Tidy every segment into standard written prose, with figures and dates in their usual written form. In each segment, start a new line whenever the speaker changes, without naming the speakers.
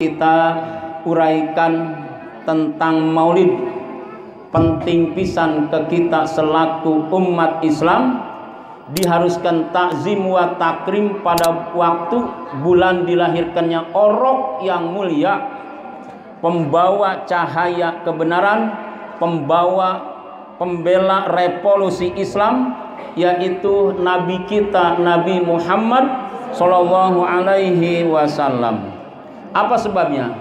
Kita uraikan tentang maulid. Penting pisan ke kita selaku umat Islam, diharuskan takzim wa takrim pada waktu bulan dilahirkannya Orok yang mulia, pembawa cahaya kebenaran, pembela revolusi Islam, yaitu Nabi kita Nabi Muhammad Sallallahu Alaihi Wasallam. Apa sebabnya?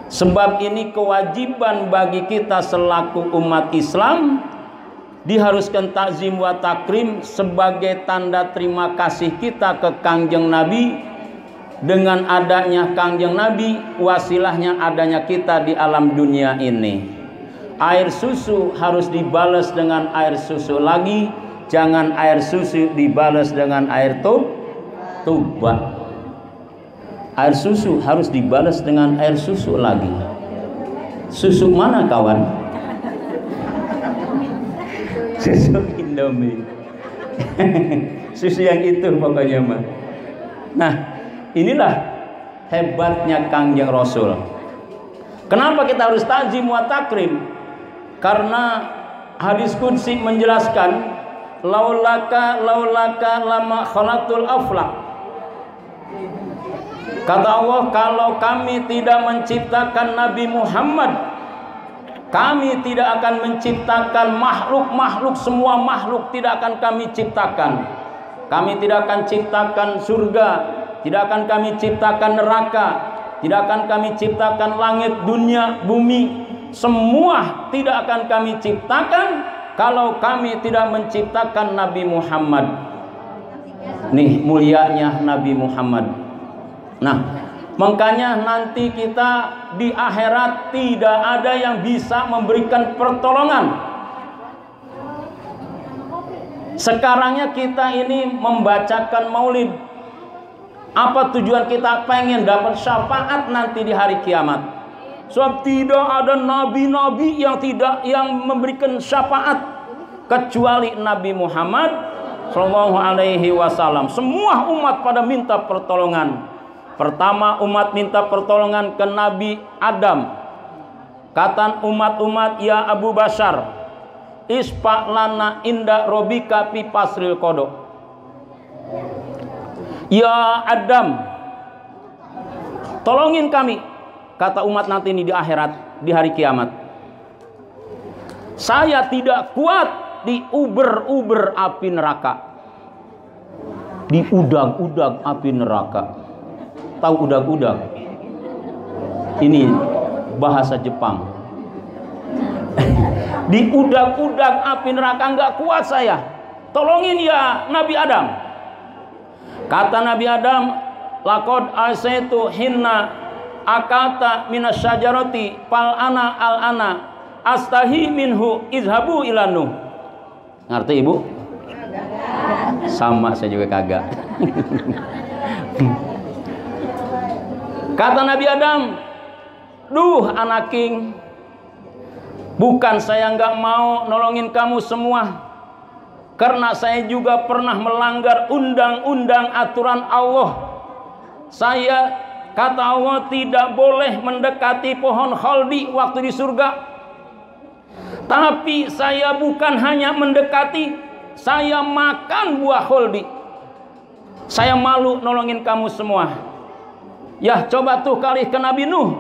Sebab ini kewajiban bagi kita selaku umat Islam, diharuskan takzim wa takrim sebagai tanda terima kasih kita ke Kangjeng Nabi. Dengan adanya Kangjeng Nabi, wasilahnya adanya kita di alam dunia ini. Air susu harus dibalas dengan air susu lagi, jangan air susu dibalas dengan air tuba. Air susu harus dibalas dengan air susu lagi. Susu mana kawan? Susu Indomie. Susu yang itu pokoknya mah. Nah, inilah hebatnya Kangjeng Rasul. Kenapa kita harus takzim wa takrim? Karena hadis qudsi menjelaskan, laulaka lama khalaqtul aflaq. Kata Allah, kalau kami tidak menciptakan Nabi Muhammad, kami tidak akan menciptakan makhluk-makhluk, semua makhluk tidak akan kami ciptakan. Kami tidak akan ciptakan surga, tidak akan kami ciptakan neraka, tidak akan kami ciptakan langit, dunia, bumi. Semua tidak akan kami ciptakan kalau kami tidak menciptakan Nabi Muhammad. Nih mulianya Nabi Muhammad. Nah, makanya nanti kita di akhirat tidak ada yang bisa memberikan pertolongan. Sekarangnya kita ini membacakan maulid. Apa tujuan kita? Pengen dapat syafaat nanti di hari kiamat. Sebab tidak ada nabi-nabi yang memberikan syafaat kecuali Nabi Muhammad Sallallahu Alaihi Wasallam. Semua umat pada minta pertolongan. Pertama umat minta pertolongan ke Nabi Adam. Kata umat-umat, ya Abu Bashar, ispa lana inda robika pi pasril kodok. Ya Adam, tolongin kami. Kata umat nanti ini di akhirat, di hari kiamat. Saya tidak kuat di uber-uber api neraka. Di udag-udag api neraka. Tahu udag-udag? Ini bahasa Jepang. Di udag-udag api neraka nggak kuat saya. Tolongin ya Nabi Adam. Kata Nabi Adam, laqad asaitu hinna akata minas syajarati fal ana al ana astahi minhu izhabu ilanu. Ngerti ibu? Sama, saya juga kagak. Kata Nabi Adam, duh anak king, bukan saya nggak mau nolongin kamu semua, karena saya juga pernah melanggar undang-undang aturan Allah. Saya, kata Allah, tidak boleh mendekati pohon khaldi waktu di surga. Tapi saya bukan hanya mendekati, saya makan buah khaldi. Saya malu nolongin kamu semua. Ya coba tuh kali ke Nabi Nuh,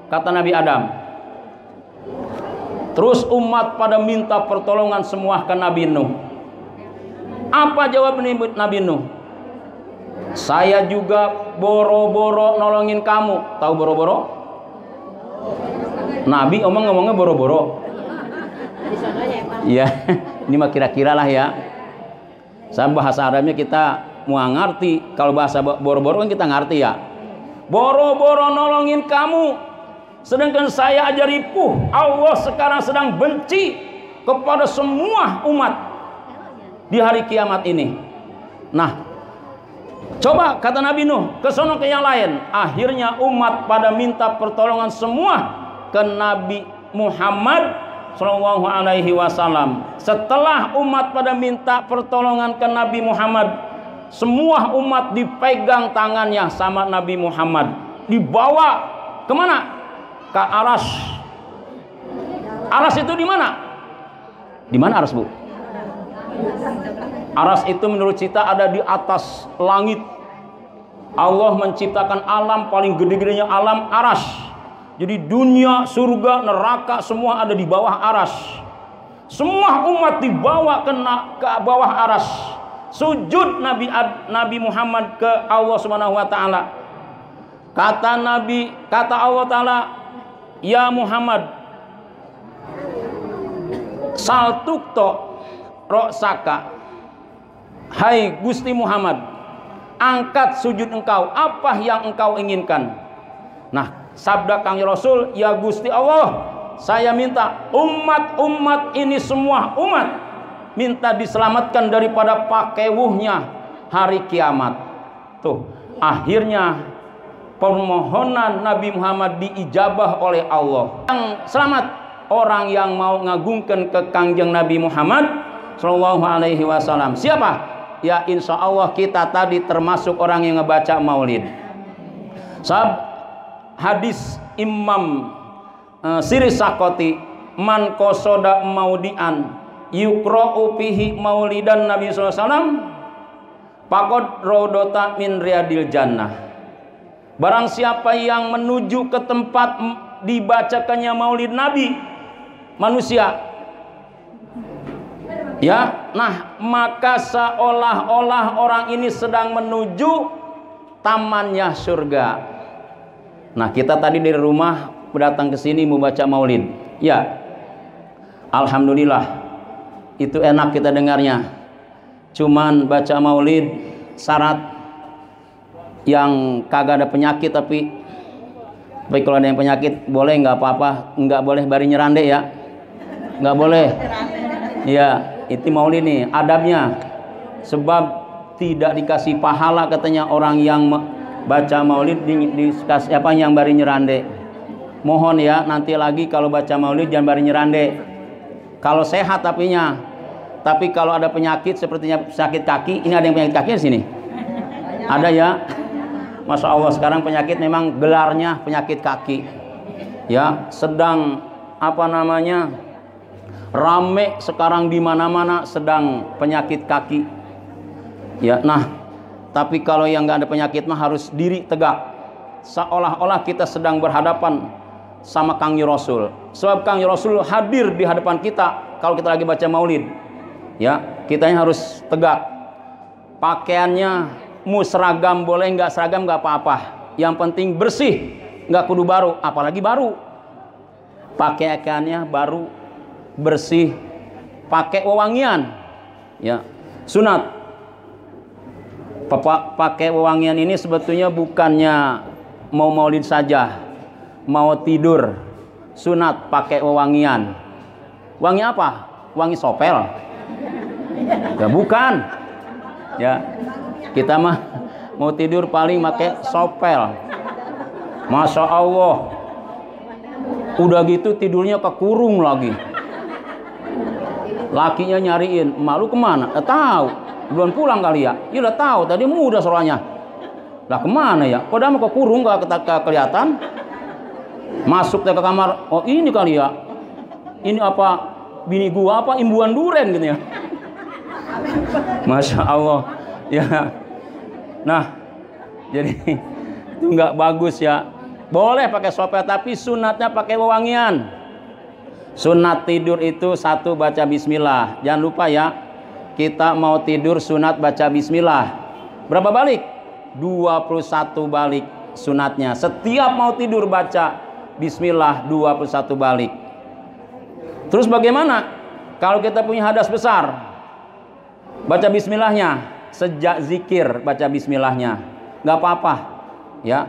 kata Nabi Adam. Terus umat pada minta pertolongan semua ke Nabi Nuh. Apa jawab Nabi Nuh? Saya juga boro-boro nolongin kamu. Tahu boro-boro? Nabi ngomongnya boro-boro. Ya, ini mah kira-kira lah ya. Saya bahasa Arabnya kita mau ngerti. Kalau bahasa boro-boro kan kita ngerti ya. Boro-boro nolongin kamu, sedangkan saya aja ripuh. Allah sekarang sedang benci kepada semua umat di hari kiamat ini. Nah, coba kata Nabi Nuh, ke sono ke yang lain. Akhirnya umat pada minta pertolongan semua ke Nabi Muhammad Sallallahu Alaihi Wasallam. Setelah umat pada minta pertolongan ke Nabi Muhammad, semua umat dipegang tangannya sama Nabi Muhammad, dibawa kemana? Ke Aras. Aras itu di mana? Di mana Aras, Bu? Aras itu menurut cerita ada di atas langit. Allah menciptakan alam paling gede-gedenya alam Aras. Jadi dunia, surga, neraka semua ada di bawah Aras. Semua umat dibawa ke bawah Aras. Sujud Nabi Muhammad ke Allah Subhanahu wa taala. Kata Allah taala, "Ya Muhammad, saltukto roksaka." Hai Gusti Muhammad, angkat sujud engkau, apa yang engkau inginkan. Nah, sabda Kang Rasul, "Ya Gusti Allah, saya minta umat ini semua umat minta diselamatkan daripada pakewuhnya hari kiamat." Tuh, akhirnya permohonan Nabi Muhammad diijabah oleh Allah. Yang selamat orang yang mau ngagungkan ke Kangjeng Nabi Muhammad Sallallahu Alaihi Wasallam. Siapa? Ya insya Allah kita tadi termasuk orang yang ngebaca maulid. Hadis Imam Siri Sakoti, "Man kosoda maudian yukra'u fihi maulidan Nabi sallallahu alaihi wasallam faqad raudata min riyadil jannah." Barang siapa yang menuju ke tempat dibacakannya maulid Nabi manusia, ya, nah maka seolah-olah orang ini sedang menuju tamannya surga. Nah, kita tadi dari rumah datang ke sini mau baca maulid. Ya, alhamdulillah, itu enak kita dengarnya. Cuman baca maulid syarat yang kagak ada penyakit, tapi kalau ada yang penyakit boleh, nggak apa-apa, nggak boleh bari nyerande ya, nggak boleh. Ya, itu maulid nih adabnya, sebab tidak dikasih pahala katanya orang yang baca maulid dikasih apa yang bari nyerande. Mohon ya, nanti lagi kalau baca maulid jangan bari nyerande. Kalau sehat tapinya. Tapi kalau ada penyakit sepertinya sakit kaki, ini ada yang penyakit kaki di sini? Ada ya? Masya Allah, sekarang penyakit memang gelarnya penyakit kaki. Ya, sedang apa namanya? Rame sekarang di mana-mana sedang penyakit kaki. Ya, nah, tapi kalau yang nggak ada penyakit mah harus diri tegak, seolah-olah kita sedang berhadapan sama Kang Rasul. Sebab Kang Rasul hadir di hadapan kita kalau kita lagi baca maulid. Ya, kitanya harus tegak. Pakaiannya mau seragam boleh, nggak seragam nggak apa-apa. Yang penting bersih, nggak kudu baru, apalagi baru. Pakaiannya baru, bersih, pakai wewangian. Ya, sunat. Pakai wewangian ini sebetulnya bukannya mau maulid saja, mau tidur sunat pakai wewangian. Wangi apa? Wangi sopel? Ya bukan. Ya, kita mah mau tidur paling pakai sopel. Masya Allah, udah gitu tidurnya kekurung lagi. Lakinya nyariin, "Malu kemana?" Tahu, belum pulang kali ya. Ya udah tahu, tadi muda soalnya. Lah kemana ya? Padahal mau kekurung gak kelihatan. Masuk ke kamar, "Oh ini kali ya. Ini apa? Bini gua apa imbuhan duren gitu ya." Masya Allah. Ya. Nah, jadi itu nggak bagus ya. Boleh pakai sopel, tapi sunatnya pakai wewangian. Sunat tidur itu satu, baca bismillah. Jangan lupa ya, kita mau tidur sunat baca bismillah. Berapa balik? 21 balik sunatnya. Setiap mau tidur baca bismillah 21 balik. Terus bagaimana kalau kita punya hadas besar? Baca bismillahnya. Sejak zikir baca bismillahnya, nggak apa-apa ya.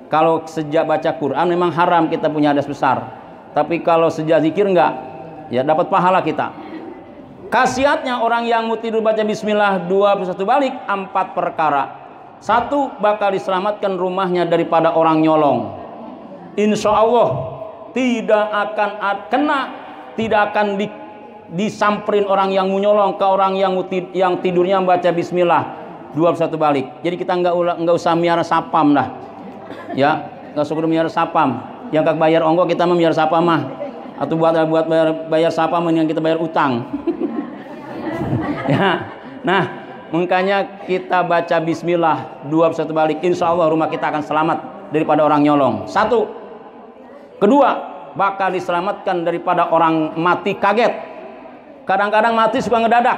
Kalau sejak baca Quran memang haram kita punya hadas besar, tapi kalau sejak zikir enggak, ya dapat pahala kita. Khasiatnya orang yang mau tidur baca bismillah 21 balik, 4 perkara. 1, bakal diselamatkan rumahnya daripada orang nyolong. Insya Allah tidak akan kena, tidak akan disamperin orang yang mau nyolong ke orang yang tidurnya membaca bismillah. 21 balik. Jadi kita nggak usah miara sapam dah. Ya, nggak usah miara sapam. Yang kagak bayar ongkos kita miara sapam mah. Atau buat bayar sapam yang kita bayar utang. Ya. Nah, makanya kita baca bismillah 21 balik. Insya Allah rumah kita akan selamat daripada orang nyolong. Satu. Kedua, bakal diselamatkan daripada orang mati kaget. Kadang-kadang mati suka ngedadak.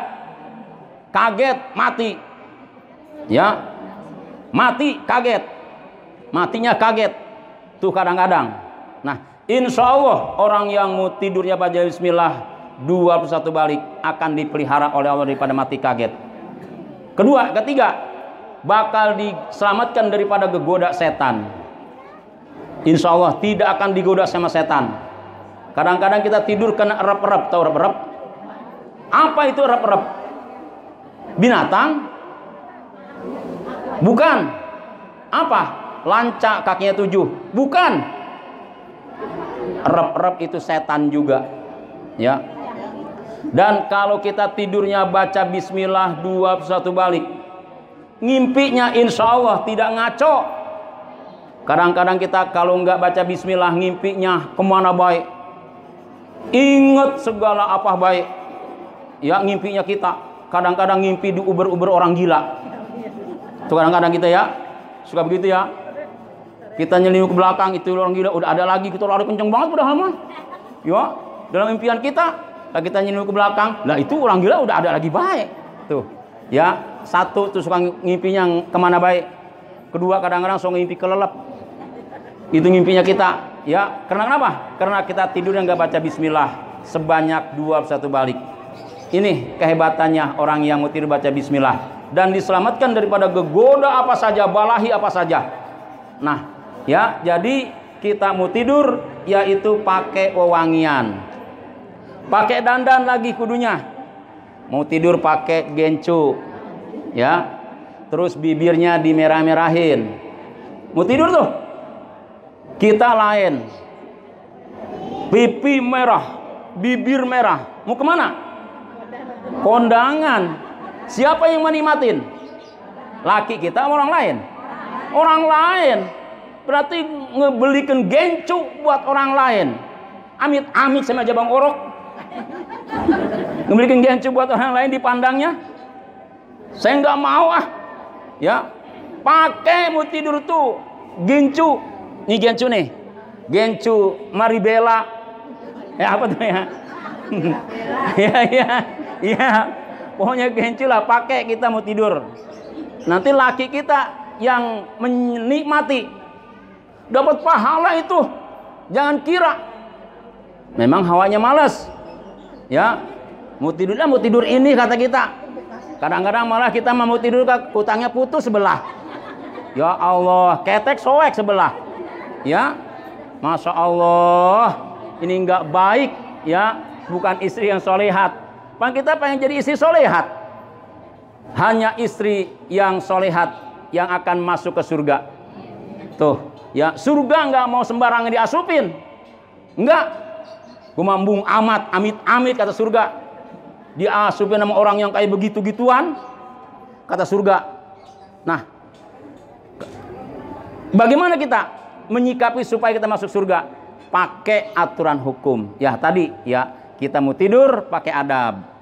Kaget, mati. Ya. Mati, kaget. Matinya kaget. Tuh kadang-kadang. Nah, insya Allah orang yang mau tidurnya baca bismillah 21 balik akan dipelihara oleh Allah daripada mati kaget. Kedua, ketiga, bakal diselamatkan daripada kegoda setan. Insya Allah tidak akan digoda sama setan. Kadang-kadang kita tidur kena erep-erep. Tahu erep-erep? Apa itu erep-erep? Binatang? Bukan. Apa? Lancak kakinya 7. Bukan. Erep-erep itu setan juga. Ya. Dan kalau kita tidurnya baca bismillah 21 balik, ngimpinya insya Allah tidak ngaco. Kadang-kadang kita kalau nggak baca bismillah ngimpinya kemana baik. Ingat segala apa baik. Ya, ngimpinya kita. Kadang-kadang ngimpi diuber-uber orang gila. Itu kadang-kadang kita ya suka begitu ya. Kita nyelingkuh ke belakang, itu orang gila udah ada lagi, kita lari kenceng banget udah lama. Ya, dalam impian kita kita nyelingkuh ke belakang, lah itu orang gila udah ada lagi baik. Tuh. Ya, satu tuh suka ngimpinya kemana baik. Kedua kadang-kadang suka ngimpi kelelep. Itu ngimpinya kita. Ya, karena kenapa? Karena kita tidur yang nggak baca bismillah sebanyak 21 balik. Ini kehebatannya orang yang mau tidur baca bismillah dan diselamatkan daripada gegoda apa saja, balahi apa saja. Nah, ya, jadi kita mau tidur yaitu pakai wewangian. Pakai dandan lagi kudunya. Mau tidur pakai gencu. Ya. Terus bibirnya dimerah-merahin. Mau tidur tuh. Kita lain. Pipi merah, bibir merah. Mau kemana? Kondangan. Siapa yang menikmatin? Laki kita sama orang lain? Orang lain. Berarti ngebelikan gencu buat orang lain. Amit-amit sama jabang orok. Ngebelikan gencu buat orang lain dipandangnya. Saya nggak mau ah. Ya. Pakai mau tidur tuh gencu. Ini gencu nih. Gencu Maribela. Ya apa tuh ya? Ya. Pokoknya gencu lah pakai kita mau tidur. Nanti laki kita yang menikmati dapat pahala itu. Jangan kira. Memang hawanya malas. Ya. Mau tidur ini kata kita. Kadang-kadang malah kita mau tidur kutangnya putus sebelah. Ya Allah, ketek soek sebelah. Ya. Masya Allah. Ini enggak baik, ya. Bukan istri yang solehat. Kita pengen jadi istri solehat. Hanya istri yang solehat yang akan masuk ke surga. Tuh, ya, surga nggak mau sembarangan diasupin. Enggak. Gumambung amat, amit-amit kata surga. Diasupin sama orang yang kayak begitu-gituan, kata surga. Nah, bagaimana kita menyikapi supaya kita masuk surga? Pakai aturan hukum. Ya, tadi ya, kita mau tidur pakai adab.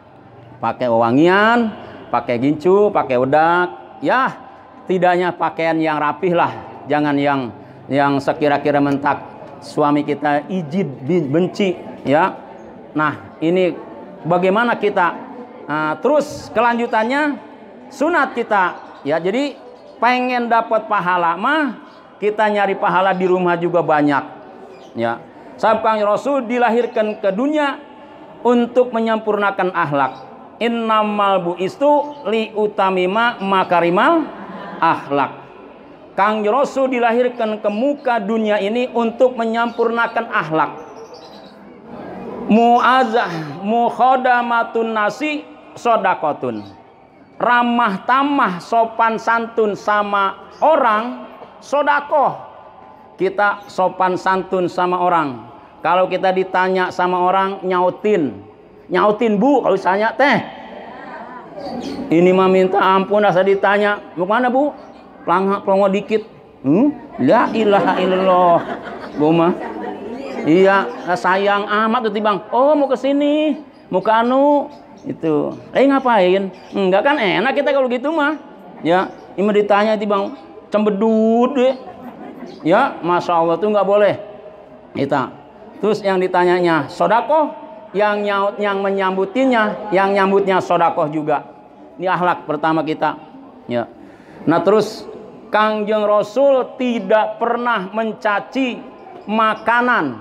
Pakai wewangian, pakai gincu, pakai wedak. Ya, tidaknya pakaian yang rapih lah. Jangan yang sekira-kira mentak suami kita ijid benci, ya. Nah, ini bagaimana kita terus kelanjutannya sunat kita, ya. Jadi pengen dapat pahala mah kita nyari pahala di rumah juga banyak, ya. Sabda Rasul dilahirkan ke dunia untuk menyempurnakan akhlak. Innamal bu'istu li utamima makarimal akhlak. Kang Rasul dilahirkan ke muka dunia ini untuk menyempurnakan akhlak. Mu'azah mukhadamatun nasi sodakotun. Ramah tamah sopan santun sama orang sodakoh. Kita sopan santun sama orang. Kalau kita ditanya sama orang nyautin bu kalau ditanya teh. Ini mah minta ampun asal ditanya, mau kemana Bu? Pelongo dikit. La ilaha illallah. Bu mah. Iya, sayang amat tuh Bang. Oh, mau ke sini, mau ke anu itu. Ngapain? Enggak kan enak kita kalau gitu mah. Ya, ini ditanya Bang, cembedut deh. Ya, Masya Allah tuh nggak boleh. Kita. Terus yang ditanyanya sodakoh, yang menyambutinya, yang nyambutnya sodakoh juga. Ini akhlak pertama kita. Ya. Nah terus Kangjeng Rasul tidak pernah mencaci makanan.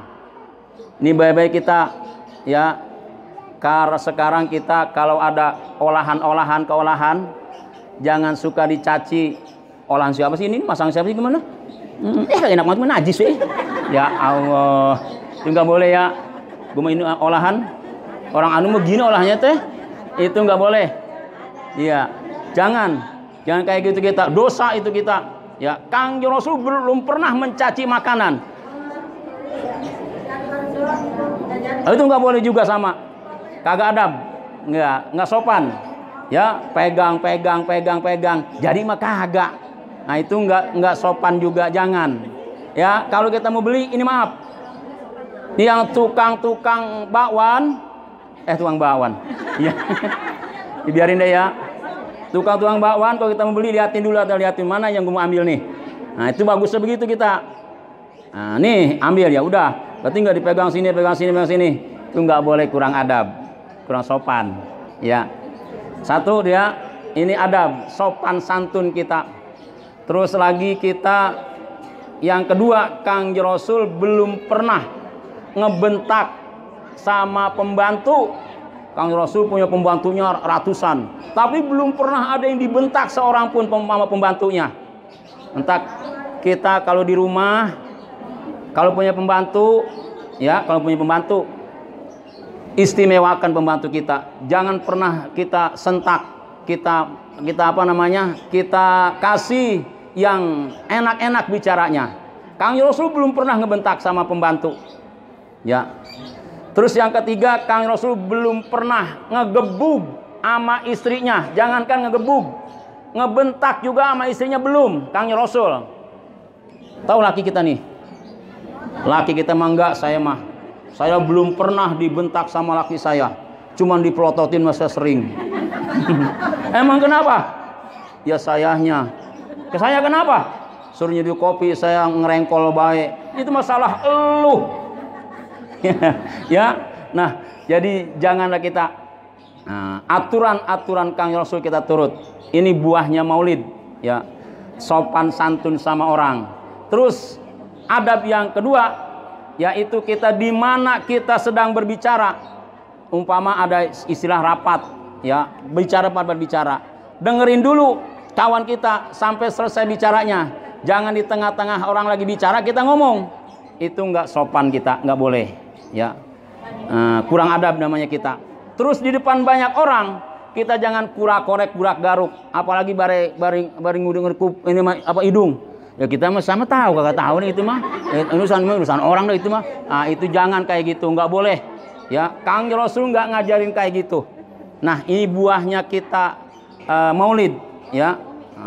Ini baik-baik kita ya. Karena sekarang kita kalau ada olahan, jangan suka dicaci. Olahan siapa sih ini? Masang siapa sih gimana? Enak banget najis sih. Ya Allah, itu nggak boleh ya. Gue ini olahan orang anu begini olahnya teh, itu nggak boleh. Iya, jangan kayak gitu kita. Dosa itu kita. Ya, Kangjeng Rasul belum pernah mencaci makanan. Itu nggak boleh juga sama. Kagak adab, nggak sopan. Ya, pegang. Jadi mah kagak. Nah itu nggak sopan juga, jangan. Ya, kalau kita mau beli, ini maaf. Yang tukang bakwan, tukang bakwan. Iya. Dibiarin deh ya. Tukang bakwan kalau kita mau beli liatin dulu atau liatin mana yang gue mau ambil nih. Nah, itu bagusnya begitu kita. Nah, nih ambil ya udah. Berarti nggak dipegang sini. Itu nggak boleh, kurang adab, kurang sopan. Ya. Satu dia, ini adab, sopan santun kita. Terus lagi kita yang kedua, Kangjeng Rasul belum pernah ngebentak sama pembantu. Kangjeng Rasul punya pembantunya ratusan, tapi belum pernah ada yang dibentak seorang pun sama pembantunya. Entah kita kalau di rumah, kalau punya pembantu, istimewakan pembantu kita. Jangan pernah kita sentak, kita kasih yang enak-enak bicaranya. Kangjeng Rasul belum pernah ngebentak sama pembantu. Ya. Terus yang ketiga, Kangjeng Rasul belum pernah ngegebug sama istrinya. Jangankan ngegebug, ngebentak juga sama istrinya belum. Kangjeng Rasul. Tahu laki kita nih? Laki kita mah enggak, saya belum pernah dibentak sama laki saya. Cuman dipelototin masa sering. Emang kenapa? Ya sayahnya. Ke saya kenapa? Suruh nyeduh kopi, saya ngerengkol baik. Itu masalah elu. Ya, nah jadi janganlah kita aturan Kangjeng Rasul kita turut. Ini buahnya maulid, ya, sopan santun sama orang. Terus adab yang kedua, yaitu kita di mana kita sedang berbicara, umpama ada istilah rapat, ya, berbicara, dengerin dulu kawan kita sampai selesai bicaranya. Jangan di tengah-tengah orang lagi bicara kita ngomong, itu nggak sopan, kita nggak boleh. Ya, kurang adab namanya kita. Terus di depan banyak orang kita jangan korek gurak-garuk, apalagi bareng ngudung ini apa hidung. Ya kita mah sama tahu, kagak tahu nih itu mah. Urusan orang deh itu mah. Nah, itu jangan kayak gitu, nggak boleh. Ya, Kangjeng Rasul nggak ngajarin kayak gitu. Nah, ini buahnya kita maulid, ya.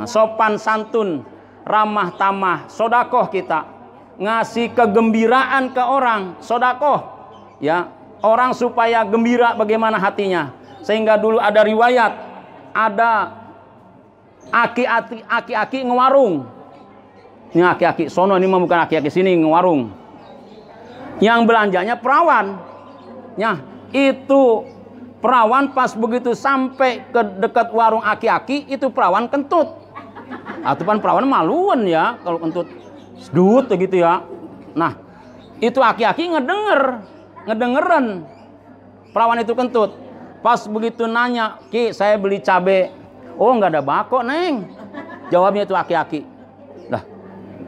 Sopan santun, ramah tamah, sodakoh kita. Ngasih kegembiraan ke orang, sodakoh, ya, orang supaya gembira bagaimana hatinya. Sehingga dulu ada riwayat, ada aki-aki ngewarung. Ini aki-aki sono, ini mah bukan aki-aki sini ngewarung. Yang belanjanya perawan. Ya, itu perawan pas begitu sampai ke dekat warung aki-aki, itu perawan kentut. Atau kan perawan maluan ya kalau kentut. Sedut gitu ya. Nah, itu aki-aki ngedengeran perawan itu kentut. Pas begitu nanya, "Ki, saya beli cabe." "Oh, nggak ada bako, Neng." Jawabnya itu aki-aki. Lah,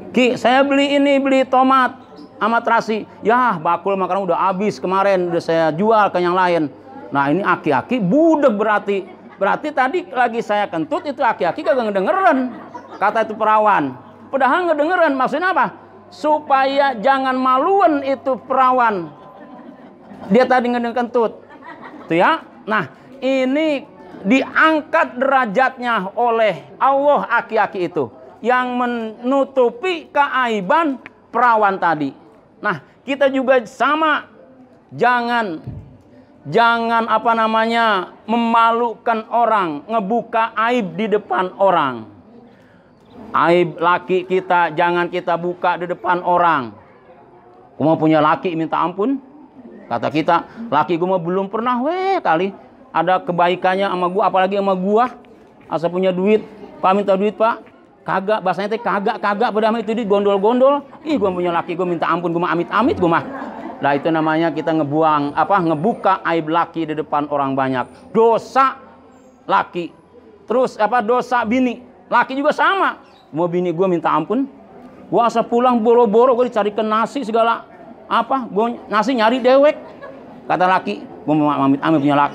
"Ki, saya beli tomat sama terasi." "Ya, bakul makanan udah habis kemarin, udah saya jual ke yang lain." Nah, ini aki-aki budek berarti. Berarti tadi lagi saya kentut, itu aki-aki kagak ngedengeran. Kata itu perawan. Padahal ngedengeran, maksudnya apa? Supaya jangan maluan itu perawan. Dia tadi ngedengeran kentut. Tuh ya. Nah, ini diangkat derajatnya oleh Allah aki-aki itu yang menutupi keaiban perawan tadi. Nah, kita juga sama, jangan memalukan orang, ngebuka aib di depan orang. Aib laki kita jangan kita buka di depan orang. Gua mau punya laki minta ampun. Kata kita, laki gua belum pernah kali ada kebaikannya sama gua, apalagi sama gua. Asal punya duit, Pak minta duit, Pak. Kagak, bahasanya teh kagak padahal itu duit gondol-gondol. Ih, gua punya laki gua minta ampun, gua mah amit-amit gua mah. Nah, itu namanya kita ngebuka aib laki di depan orang banyak. Dosa laki. Terus dosa bini. Laki juga sama. Mau bini gue minta ampun, gue asal pulang boro-boro gue dicarikan nasi segala gue nasi nyari dewek. Kata laki, gue mau amit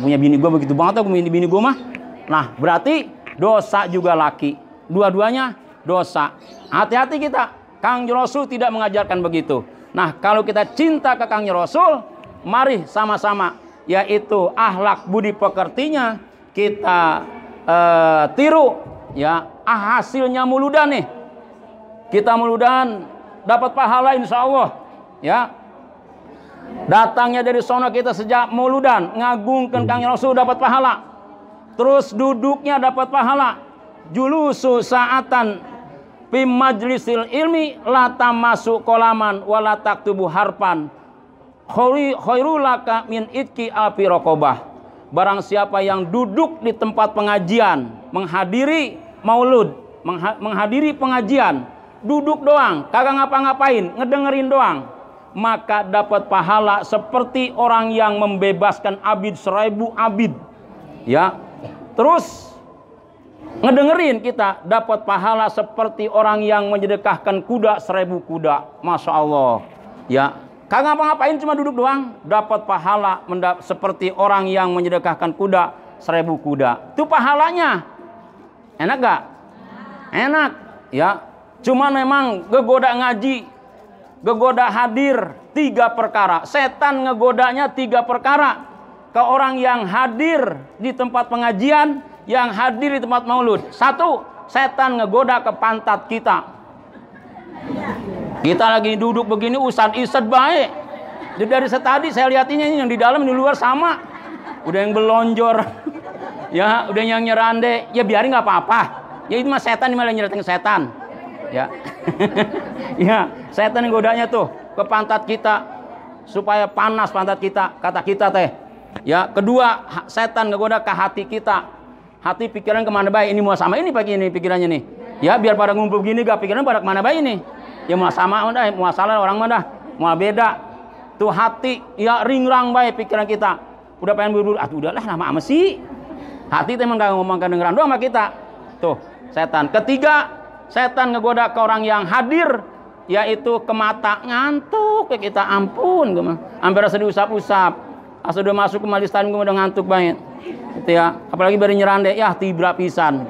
punya bini gue begitu banget, gue bini gue mah. Nah, berarti dosa juga laki, dua-duanya dosa. Hati-hati kita, Kang Rasul tidak mengajarkan begitu. Nah, kalau kita cinta ke Kang Rasul, mari sama-sama, yaitu akhlak budi pekertinya kita tiru, ya. Hasilnya muludan nih. Kita muludan dapat pahala insya Allah. Ya. Datangnya dari sono kita sejak muludan ngagungkan Kang Rasul dapat pahala. Terus duduknya dapat pahala. Julusu sa'atan fi majlisil ilmi la tamassu qalaman wa la taktubu harpan. Khairulaka min itki alfi raqabah. Barang siapa yang duduk di tempat pengajian, menghadiri maulud, menghadiri pengajian, duduk doang, kagak ngapa-ngapain, ngedengerin doang, maka dapat pahala seperti orang yang membebaskan abid 1000 abid. Ya. Terus ngedengerin kita dapat pahala seperti orang yang menyedekahkan kuda 1000 kuda. Masya Allah. Ya. Kagak ngapa-ngapain, cuma duduk doang, dapat pahala seperti orang yang menyedekahkan kuda 1000 kuda. Itu pahalanya. Enak gak? Enak, ya. Cuma memang gegoda ngaji, gegoda hadir 3 perkara. Setan ngegodanya 3 perkara. Ke orang yang hadir di tempat pengajian, yang hadir di tempat maulud. 1, setan ngegoda ke pantat kita. Kita lagi duduk begini, usad-isad baik. Dari tadi saya lihatinnya yang di dalam, di luar sama. Udah yang belonjor. Ya, udah yang nyerande, ya biarin nggak apa-apa. Ya itu mah setan, malah nyeratin setan. Ya, ya setan yang godanya tuh ke pantat kita supaya panas pantat kita, kata kita teh. Ya, kedua setan ngegoda ke hati kita. Hati pikiran kemana baik? Ini mau sama ini pagi ini pikirannya nih. Ya biar pada ngumpul gini gak pikiran pada kemana baik ini. Ya mau sama udah, mau salah orang mana? Mau beda. Tuh hati ya ringrang baik pikiran kita. Udah pengen buru-buru, udahlah lama amat sih. Hati itu emang gak ngomong kedengeran doang sama kita. Tuh, setan. Ketiga, setan ngegoda ke orang yang hadir, yaitu ke mata ngantuk ke kita. Ampun, hampir rasa diusap-usap. Asal udah masuk ke majelis taklim gue udah ngantuk banget. Gitu ya. Apalagi bari nyerande, ya tibra pisan.